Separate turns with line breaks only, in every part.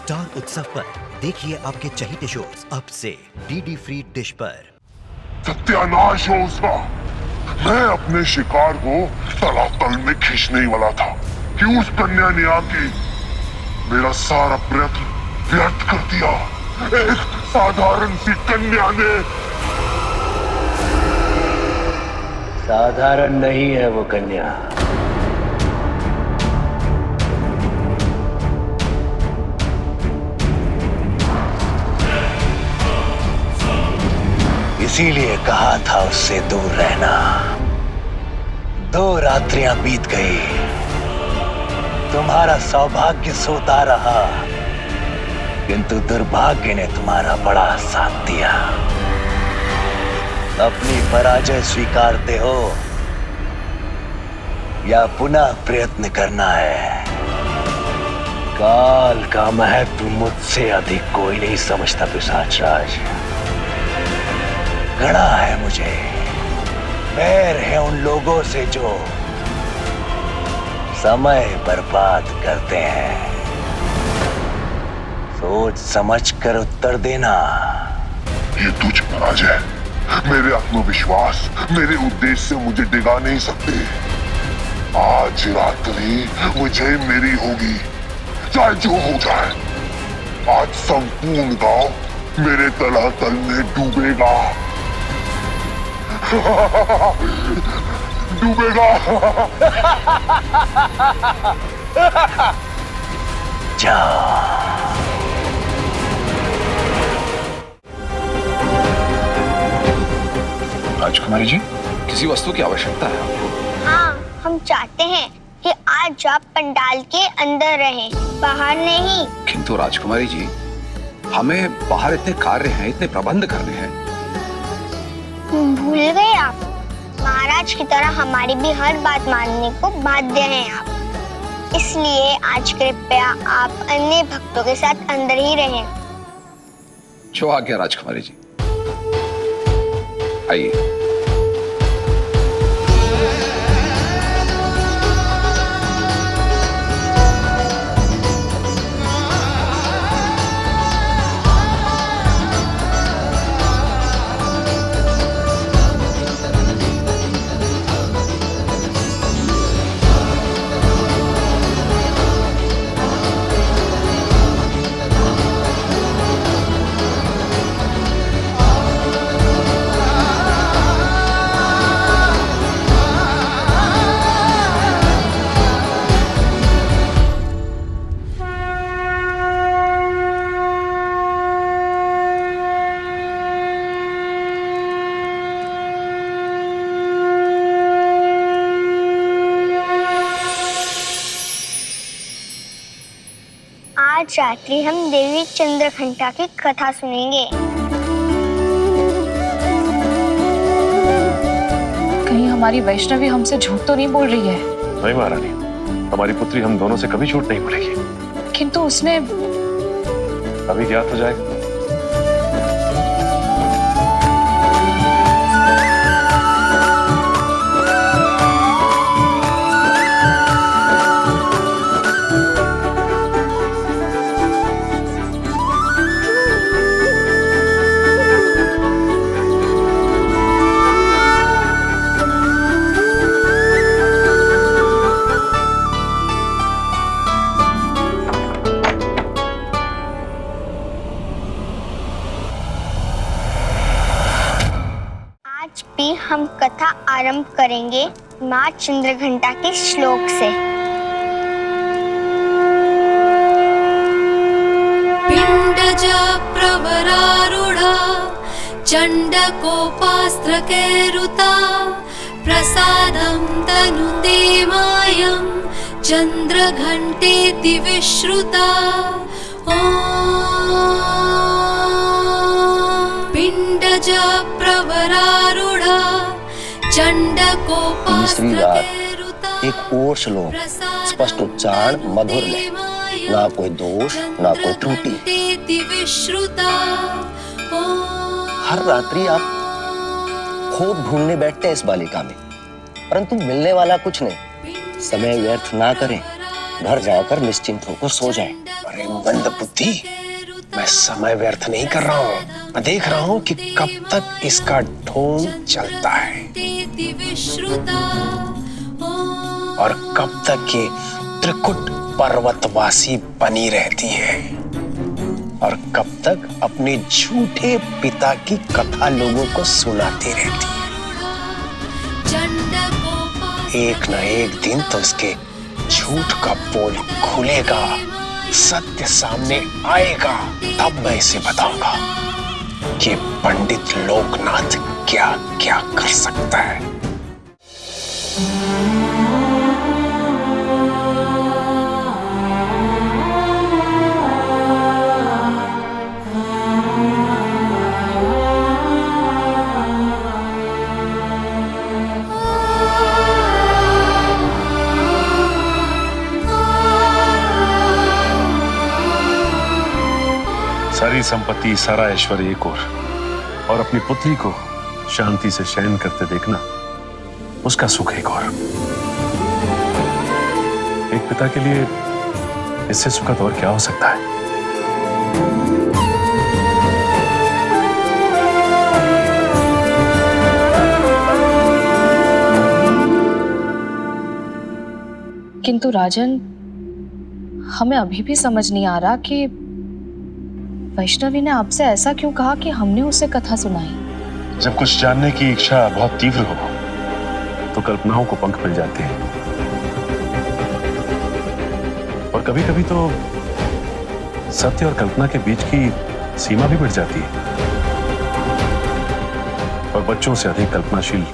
Star उत्सव पर देखिए आपके चहीते शोज अब से डीडी फ्री डिश पर।
सत्यानाश हो उसका। मैं अपने शिकार को तलातल में खींचने ही वाला था कि उस कन्या ने आके मेरा सारा प्रयत्न व्यर्थ कर दिया। एक साधारण सी कन्या ने।
साधारण नहीं है वो कन्या। इसीलिए कहा था उससे दूर रहना। 2 रात्रियां बीत गई, तुम्हारा सौभाग्य सोता रहा, किंतु दुर्भाग्य ने तुम्हारा बड़ा साथ दिया। अपनी पराजय स्वीकारते हो या पुनः प्रयत्न करना है? काल का महत्व मुझसे अधिक कोई नहीं समझता पिशाच राज। घृणा है मुझे, बैर है उन लोगों से जो समय बर्बाद करते हैं। सोच समझ कर उत्तर देना।
ये तुझ पराजय मेरे आत्मविश्वास, मेरे उद्देश्य से मुझे डिगा नहीं सकते। आज रात्रि मुझे मेरी होगी, चाहे जो हो जाए। आज संपूर्ण गांव मेरे तलातल में डूबेगा। डूबेगा।
जाओ।
राजकुमारी जी, किसी वस्तु की आवश्यकता है आपको?
हाँ, हम चाहते हैं कि आज आप पंडाल के अंदर रहें, बाहर नहीं।
किंतु राजकुमारी जी, हमें बाहर इतने कार्य हैं, इतने प्रबंध करने हैं।
भूल गए आप? महाराज की तरह हमारी भी हर बात मानने को बाध्य हैं आप। इसलिए आज कृपया आप अन्य भक्तों के साथ अंदर ही रहें।
जो आ गया राजकुमारी जी, आइए।
आज रात्रि हम देवी चंद्रघंटा की कथा सुनेंगे।
कहीं हमारी वैष्णवी हमसे झूठ तो नहीं बोल रही है?
नहीं महारानी, हमारी पुत्री हम दोनों से कभी झूठ नहीं बोलेगी।
किंतु उसने
अभी ज्ञात हो जाएगा।
आज भी हम कथा आरंभ करेंगे माँ चंद्रघंटा के श्लोक से।
पिंडजा प्रवरारूढ़ा चंडकोपास्त्रकैरुता प्रसादं तनुदेवायं चंद्रघंटेति विश्रुता। पिंडजा प्रवरारूढ़ा
तीसरी रात एक और श्लोक स्पष्ट उच्चारण मधुर में, ना कोई दोष ना कोई त्रुटि। हर रात्रि आप खोट ढूंढने बैठते हैं इस बालिका में, परंतु मिलने वाला कुछ नहीं। समय व्यर्थ ना करें, घर जाकर निश्चिंत होकर सो जाए।
अरे मंद बुद्धि, मैं समय व्यर्थ नहीं कर रहा हूँ। मैं देख रहा हूँ कि कब तक इसका ढोंग चलता है और कब तक ये त्रिकुट पर्वतवासी बनी रहती है और कब तक अपने झूठे पिता की कथा लोगों को सुनाती रहती है। एक न एक दिन तो इसके झूठ का पोल खुलेगा, सत्य सामने आएगा, तब मैं इसे बताऊंगा कि पंडित लोकनाथ क्या क्या कर सकता है।
सारी संपत्ति, सारा ऐश्वर्य एक और अपनी पुत्री को शांति से शयन करते देखना, उसका सुख एक और। एक पिता के लिए इससे सुखद और क्या हो सकता है?
किंतु राजन, हमें अभी भी समझ नहीं आ रहा कि वैष्णवी ने आपसे ऐसा क्यों कहा कि हमने उसे कथा सुनाई।
जब कुछ जानने की इच्छा बहुत तीव्र हो तो कल्पनाओं को पंख मिल जाते हैं और कभी कभी तो सत्य और कल्पना के बीच की सीमा भी बढ़ जाती है। और बच्चों से अधिक कल्पनाशील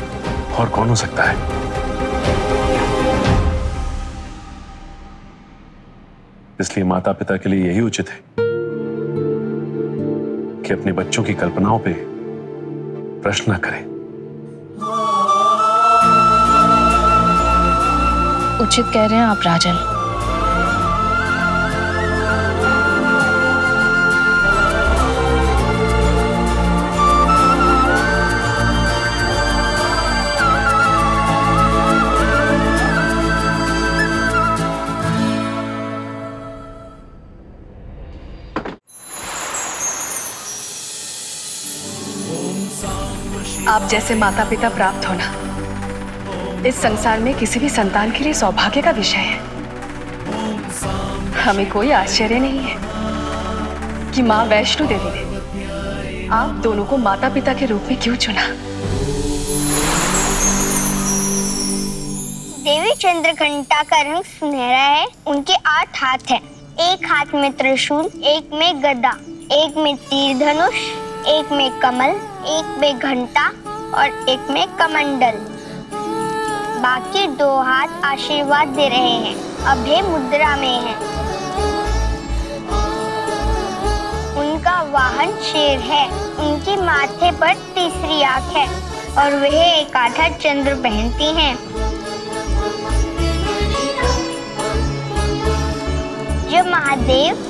और कौन हो सकता है? इसलिए माता पिता के लिए यही उचित है कि अपने बच्चों की कल्पनाओं पे प्रश्न न करें।
उचित कह रहे हैं आप राजन।
आप जैसे माता पिता प्राप्त होना इस संसार में किसी भी संतान के लिए सौभाग्य का विषय है। हमें कोई आश्चर्य नहीं है कि मां वैष्णो देवी ने आप दोनों को माता पिता के रूप में क्यों चुना।
देवी चंद्रघंटा का रंग सुनहरा है। उनके 8 हाथ हैं। एक हाथ में त्रिशूल, एक में गदा, एक में तीर धनुष, एक में कमल, एक में घंटा और एक में कमंडल। बाकी 2 हाथ आशीर्वाद दे रहे हैं, अभय मुद्रा में हैं। उनका वाहन शेर है। उनके माथे पर तीसरी आंख है और वह एक आधा चंद्र पहनती हैं। जो महादेव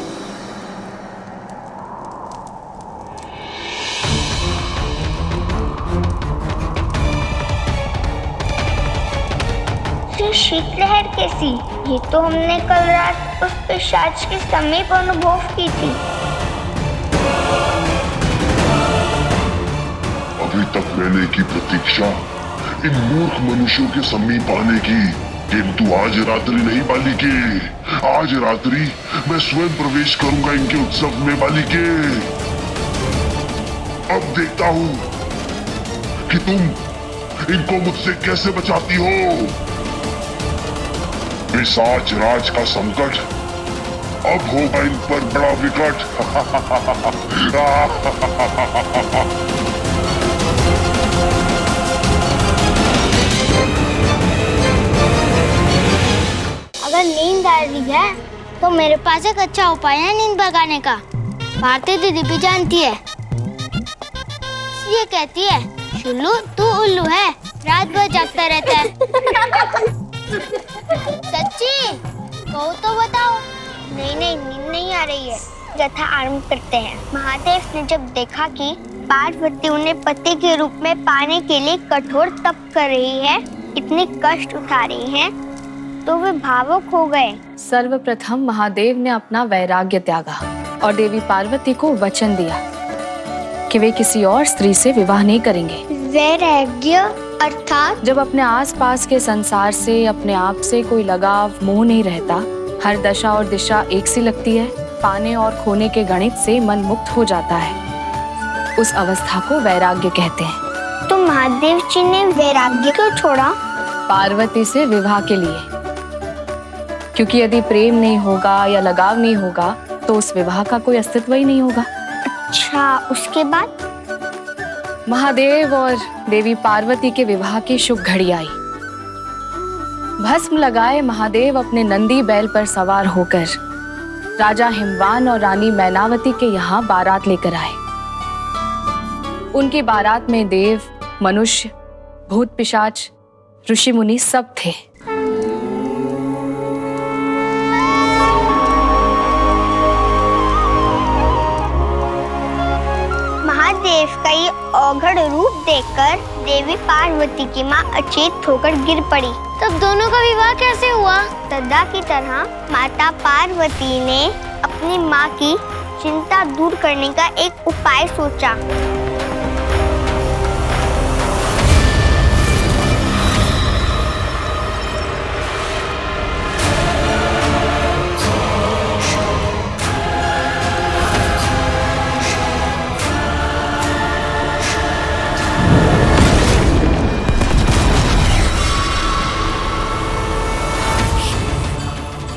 शीतलहर कैसी? ये तो हमने कल रात उस पिशाच के समीप अनुभव की थी।
अभी तक मैंने की प्रतीक्षा इन मूर्ख मनुष्यों के समीप आने की, किंतु आज रात्रि नहीं बालिके, आज रात्रि मैं स्वयं प्रवेश करूंगा इनके उत्सव में बालिके। अब देखता हूँ कि तुम इनको मुझसे कैसे बचाती हो। पिशाच राज का संकट अब होगा इन पर बड़ा विकट।
अगर नींद आ रही है तो मेरे पास एक अच्छा उपाय है नींद भगाने का। भारती दीदी भी जानती है। ये कहती है, शुल्लू तू उल्लू है, रात भर जागता रहता है। सच्ची कहो तो बताओ। नहीं नहीं, नींद नहीं आ रही है। कथा आरंभ करते हैं। महादेव ने जब देखा कि पार्वती उन्हें पति के रूप में पाने के लिए कठोर तप कर रही है, इतने कष्ट उठा रही है, तो वे भावुक हो गए।
सर्वप्रथम महादेव ने अपना वैराग्य त्यागा और देवी पार्वती को वचन दिया कि वे किसी और स्त्री से विवाह नहीं करेंगे।
वैराग्य अर्थात
जब अपने आसपास के संसार से, अपने आप से कोई लगाव, मोह नहीं रहता, हर दशा और दिशा एक सी लगती है, पाने और खोने के गणित से मन मुक्त हो जाता है, उस अवस्था को वैराग्य कहते हैं।
तो महादेव जी ने वैराग्य क्यों छोड़ा?
पार्वती से विवाह के लिए, क्योंकि यदि प्रेम नहीं होगा या लगाव नहीं होगा तो उस विवाह का कोई अस्तित्व ही नहीं होगा।
अच्छा, उसके बाद?
महादेव और देवी पार्वती के विवाह की शुभ घड़ी आई। भस्म लगाए महादेव अपने नंदी बैल पर सवार होकर राजा हिमवान और रानी मैनावती के यहाँ बारात लेकर आए। उनकी बारात में देव, मनुष्य, भूत पिशाच, ऋषि मुनि सब थे।
महादेव का ये औघड़ रूप देखकर देवी पार्वती की माँ अचेत होकर गिर पड़ी। तब दोनों का विवाह कैसे हुआ? सदा की तरह माता पार्वती ने अपनी माँ की चिंता दूर करने का एक उपाय सोचा।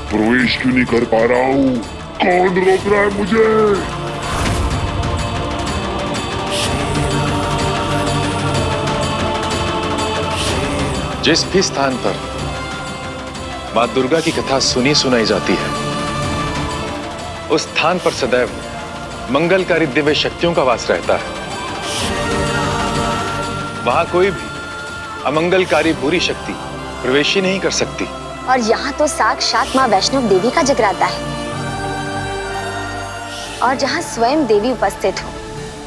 प्रवेश क्यों नहीं कर पा रहा हूँ? कौन रोक रहा है मुझे?
जिस भी स्थान पर माँ दुर्गा की कथा सुनी सुनाई जाती है, उस स्थान पर सदैव मंगलकारी दिव्य शक्तियों का वास रहता है। वहां कोई भी अमंगलकारी बुरी शक्ति प्रवेश ही नहीं कर सकती।
और यहाँ तो साक्षात माँ वैष्णव देवी का जगराता है, और जहाँ स्वयं देवी उपस्थित हो,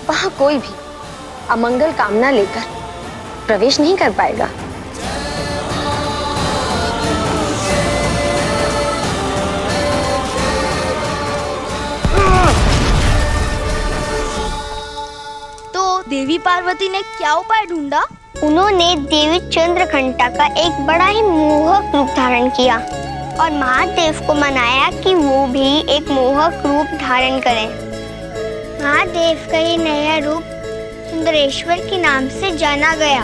वहाँ कोई भी अमंगल कामना लेकर प्रवेश नहीं कर पाएगा।
तो देवी पार्वती ने क्या उपाय ढूंढा? उन्होंने देवी चंद्रघंटा का एक बड़ा ही मोहक रूप धारण किया और महादेव को मनाया कि वो भी एक मोहक रूप धारण करें। महादेव का ये नया रूप सुंदरेश्वर के नाम से जाना गया।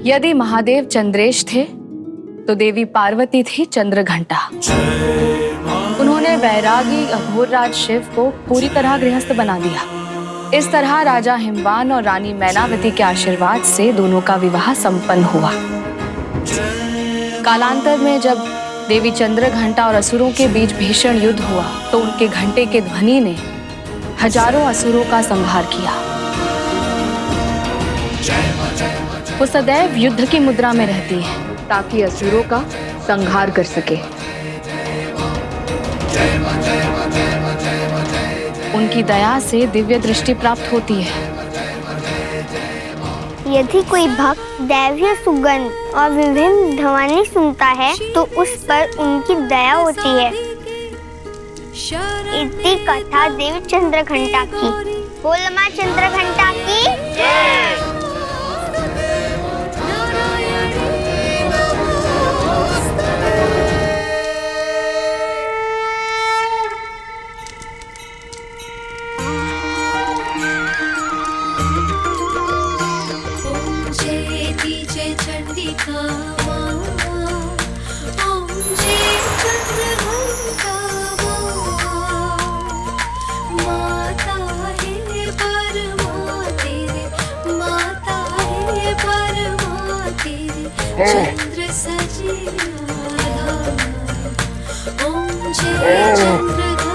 यदि महादेव चंद्रेश थे तो देवी पार्वती थी चंद्रघंटा। उन्होंने वैरागी अघोरराज शिव को पूरी तरह गृहस्थ बना दिया। इस तरह राजा हिमवान और रानी मैनावती के आशीर्वाद से दोनों का विवाह संपन्न हुआ। कालांतर में जब देवी चंद्रघंटा और असुरों के बीच भीषण युद्ध हुआ तो उनके घंटे के ध्वनि ने हजारों असुरों का संहार किया। वो सदैव युद्ध की मुद्रा में रहती है ताकि असुरों का संहार कर सके। उनकी दया से दिव्य दृष्टि प्राप्त होती है।
यदि कोई भक्त दैवीय सुगंध और विभिन्न ध्वनि सुनता है तो उस पर उनकी दया होती है। इतनी कथा देवी चंद्रघंटा की। बोल माँ चंद्रघंटा की जय।
चंद्र सजिया ओम जय चंद्रघंटा।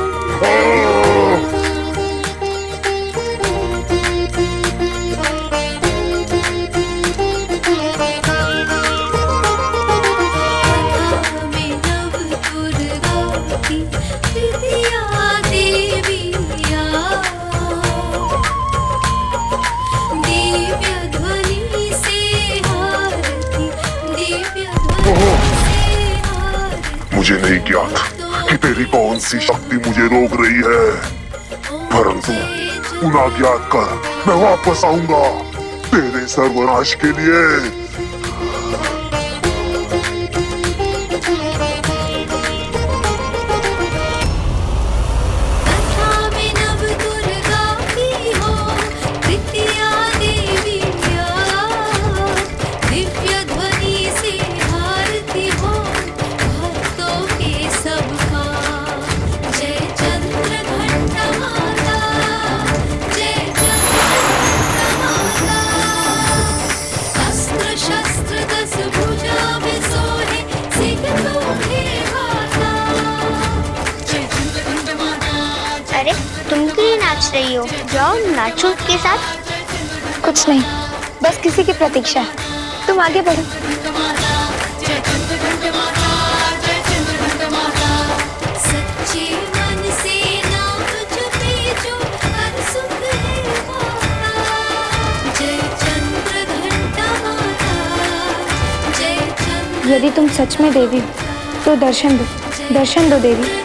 मुझे नहीं ज्ञात कि तेरी कौन सी शक्ति मुझे रोक रही है, परंतु उन्हें ज्ञात कर मैं वापस आऊंगा तेरे सर्वनाश के लिए।
अरे तुम क्यों नाच रही हो? जाओ नाचो के साथ।
कुछ नहीं, बस किसी की प्रतीक्षा है। तुम आगे बढ़ो।
सच्चे मन से नाम जपे जो हर सुख है पाता। जय चंद्र घंटा माता, जय चंद्र।
यदि तुम सच में देवी हो तो दर्शन दो देवी।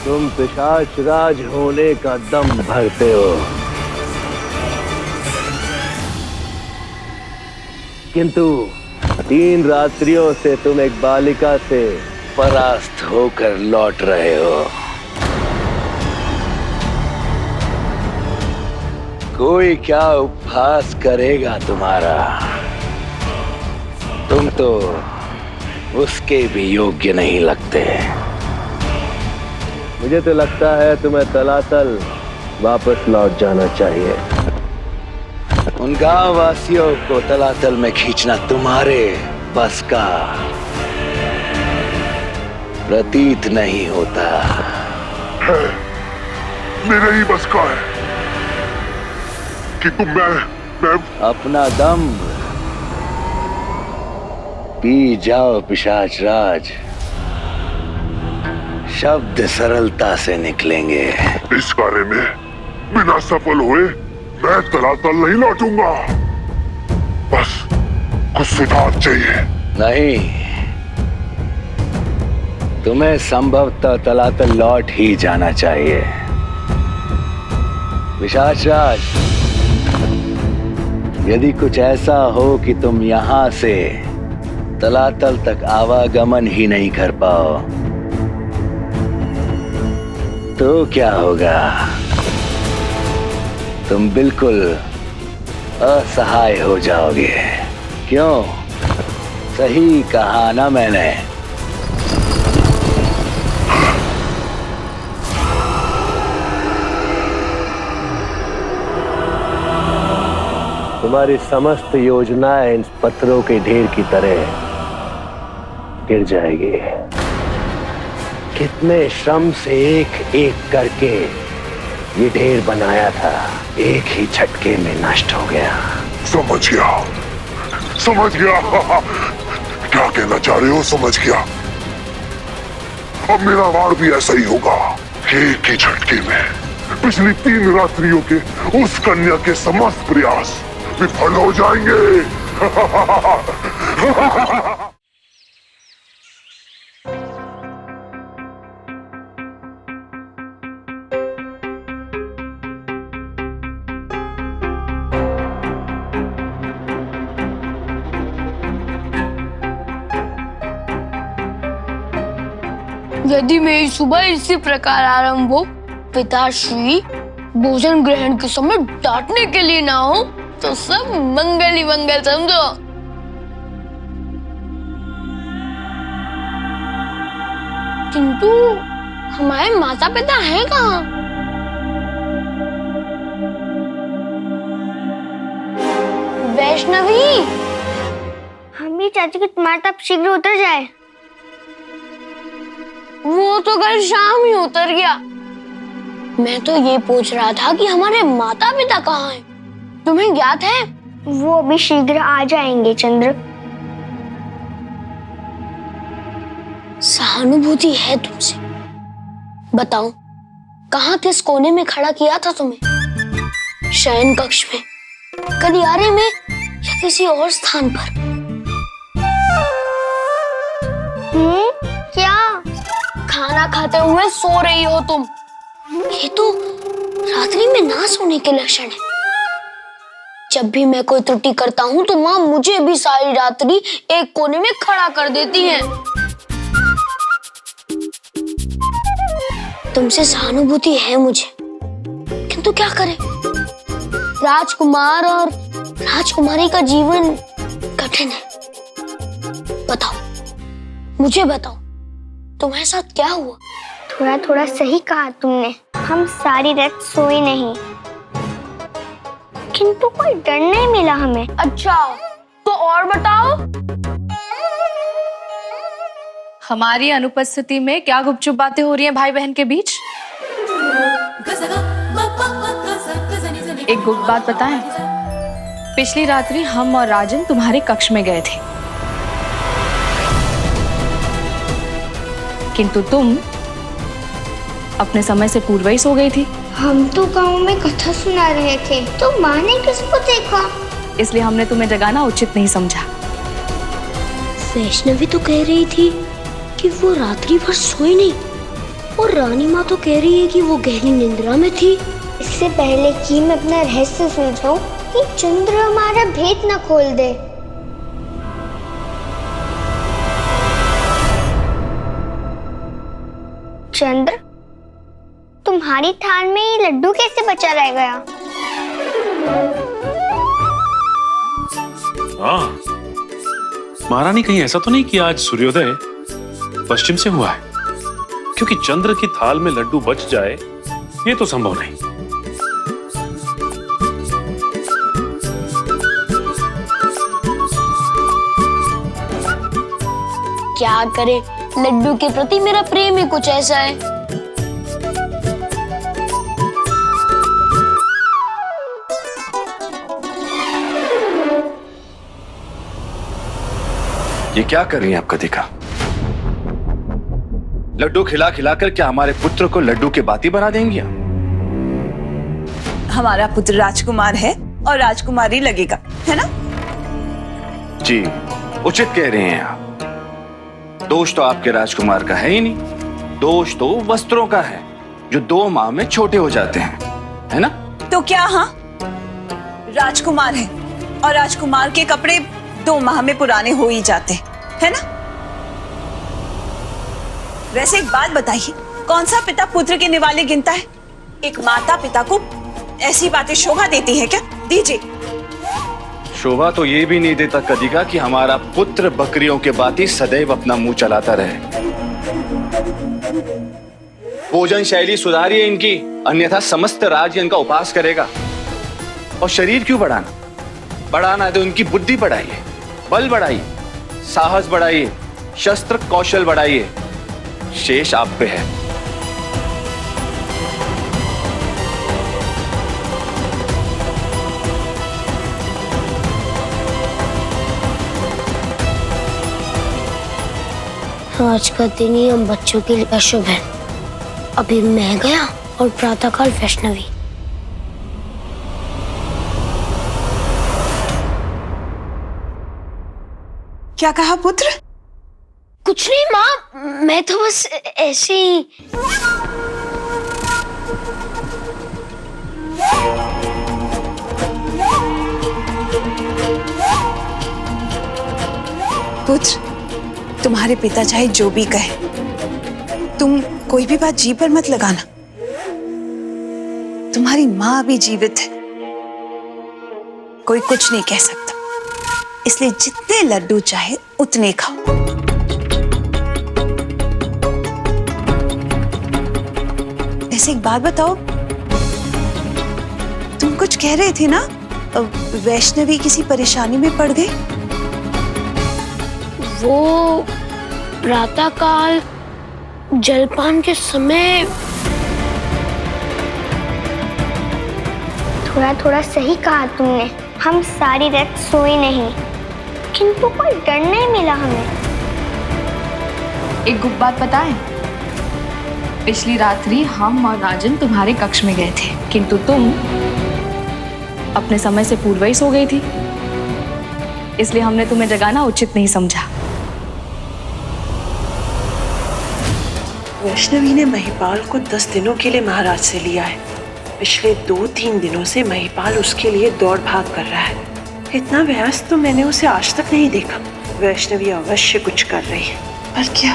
तुम पिशाच राज होने का दम भरते हो, किंतु 3 रात्रियों से तुम एक बालिका से परास्त होकर लौट रहे हो। कोई क्या उपहास करेगा तुम्हारा? तुम तो उसके भी योग्य नहीं लगते। मुझे तो लगता है तुम्हें तलातल वापस लौट जाना चाहिए। उन गांव वासियों को तलातल में खींचना तुम्हारे बस का प्रतीत नहीं होता
है, मेरे ही बस का है कि तुम मैं
अपना दम पी जाओ पिशाच राज, शब्द सरलता से निकलेंगे।
इस कार्य में बिना सफल हुए मैं तलातल नहीं लौटूंगा। बस कुछ सुधार चाहिए।
नहीं, तुम्हें संभवतः तलातल लौट ही जाना चाहिए। पिशाच राज, यदि कुछ ऐसा हो कि तुम यहां से तलातल तक आवागमन ही नहीं कर पाओ तो क्या होगा? तुम बिल्कुल असहाय हो जाओगे। क्यों? सही कहा ना मैंने? तुम्हारी समस्त योजनाएं इन पत्थरों के ढेर की तरह गिर जाएगी। कितने श्रम से एक एक करके ये ढेर बनाया था, एक ही झटके में नष्ट हो गया।
समझ गया क्या कहना चाह रहे हो, समझ गया। अब मेरा वार भी ऐसा ही होगा, एक ही झटके में पिछली 3 रात्रियों के उस कन्या के समस्त प्रयास विफल हो जाएंगे।
यदि मेरी सुबह इसी प्रकार आरंभ हो, पिताश्री भोजन ग्रहण के समय डांटने के लिए ना हो, तो सब मंगल ही मंगल समझो। किंतु हमारे माता पिता हैं कहाँ? वैष्णवी,
हम भी चाहते कि तुम्हारा ताप शीघ्र उतर जाए।
वो तो कल शाम ही उतर गया। मैं तो ये पूछ रहा था कि हमारे माता पिता कहाँ हैं? तुम्हें ज्ञात है?
वो अभी शीघ्र आ जाएंगे चंद्र।
सहानुभूति है तुमसे। बताओ, कहाँ किस कोने में खड़ा किया था तुम्हें? शयन कक्ष में, गलियारे में, या किसी और स्थान पर?
क्या?
खाना खाते हुए सो रही हो तुम। ये तो रात्रि में ना सोने के लक्षण है। जब भी मैं कोई त्रुटि करता हूँ तो माँ मुझे भी सारी रात्रि एक कोने में खड़ा कर देती हैं। तुमसे सहानुभूति है मुझे, किंतु क्या करें? राजकुमार और राजकुमारी का जीवन कठिन है। बताओ, मुझे बताओ, तुम्हारे साथ क्या हुआ?
थोड़ा थोड़ा सही कहा तुमने। हम सारी रात सोए नहीं, किंतु कोई डर नहीं मिला हमें।
अच्छा, तो और बताओ।
हमारी अनुपस्थिति में क्या गुपचुप बातें हो रही हैं भाई बहन के बीच? एक गुप्त बात बताएं। पिछली रात्रि हम और राजन तुम्हारे कक्ष में गए थे, किंतु तुम अपने समय से पूर्व ही सो गई थी।
हम तो गांव में कथा सुना रहे थे, तो माँ ने किसको देखा?
इसलिए हमने तुम्हें जगाना उचित नहीं समझा।
वैष्णवी तो कह रही थी कि वो रात्रि भर सोई नहीं, और रानी माँ तो कह रही है कि वो गहरी निंद्रा में थी।
इससे पहले कि मैं अपना रहस्य सुलझाऊं कि चंद्र हमारा भेद न खोल दे। चंद्र, तुम्हारी थान में ये लड्डू कैसे बचा रह गया?
हाँ, महारानी कहीं ऐसा तो नहीं कि आज सूर्योदय पश्चिम से हुआ है? क्योंकि चंद्र की थाल में लड्डू बच जाए ये तो संभव नहीं।
क्या करे, लड्डू के प्रति मेरा प्रेम ही कुछ ऐसा है।
ये क्या कर रही हैं आप कदिका? लड्डू खिला खिलाकर क्या हमारे पुत्र को लड्डू के बाती बना देंगी आप?
हमारा पुत्र राजकुमार है और राजकुमारी लगेगा, है ना?
जी, उचित कह रहे हैं आप। दोष तो आपके राजकुमार का है ही नहीं, दोष तो वस्त्रों का है जो 2 माह में छोटे हो जाते हैं, है ना?
तो क्या? हाँ, राजकुमार है और राजकुमार के कपड़े 2 माह में पुराने हो ही जाते, है ना? वैसे एक बात बताइए, कौन सा पिता पुत्र के निवाले गिनता है? एक माता पिता को ऐसी बातें शोभा देती है क्या? दीजिए।
शोभा तो ये भी नहीं देता कदिका कि हमारा पुत्र बकरियों के बाती सदैव अपना मुंह चलाता रहे। भोजन शैली सुधारिए इनकी, अन्यथा समस्त राज्य इनका उपास करेगा। और शरीर क्यों बढ़ाना? बढ़ाना है तो इनकी बुद्धि बढ़ाइए, बल बढ़ाइए, साहस बढ़ाइए, शस्त्र कौशल बढ़ाइए। शेष आप पे है।
आज का दिन ही हम बच्चों के लिए अशुभ है। अभी मैं गया और प्रातःकाल वैष्णवी।
क्या कहा पुत्र?
कुछ नहीं माँ, मैं तो बस ऐसे ही।
पुत्र, तुम्हारे पिता चाहे जो भी कहे, तुम कोई भी बात जी पर मत लगाना। तुम्हारी माँ अभी जीवित है, कोई कुछ नहीं कह सकता, इसलिए जितने लड्डू चाहे उतने खाओ। ऐसे एक बात बताओ, तुम कुछ कह रहे थे ना, वैष्णवी किसी परेशानी में पड़ गई?
वो प्रातःकाल जलपान के समय
थोड़ा थोड़ा सही कहा तुमने, हम सारी रात सोए नहीं, किंतु कोई डर नहीं मिला हमें।
एक गुप्त बात बताएं, पिछली रात्रि हम और राजन तुम्हारे कक्ष में गए थे, किंतु तुम अपने समय से पूर्व ही सो गई थी, इसलिए हमने तुम्हें जगाना उचित नहीं समझा।
वैष्णवी ने महिपाल को 10 दिनों के लिए महाराज से लिया है। पिछले 2-3 दिनों से महिपाल उसके लिए दौड़ भाग कर रहा है। इतना व्यस्त तो मैंने उसे आज तक नहीं देखा। वैष्णवी अवश्य कुछ कर रही है, पर क्या?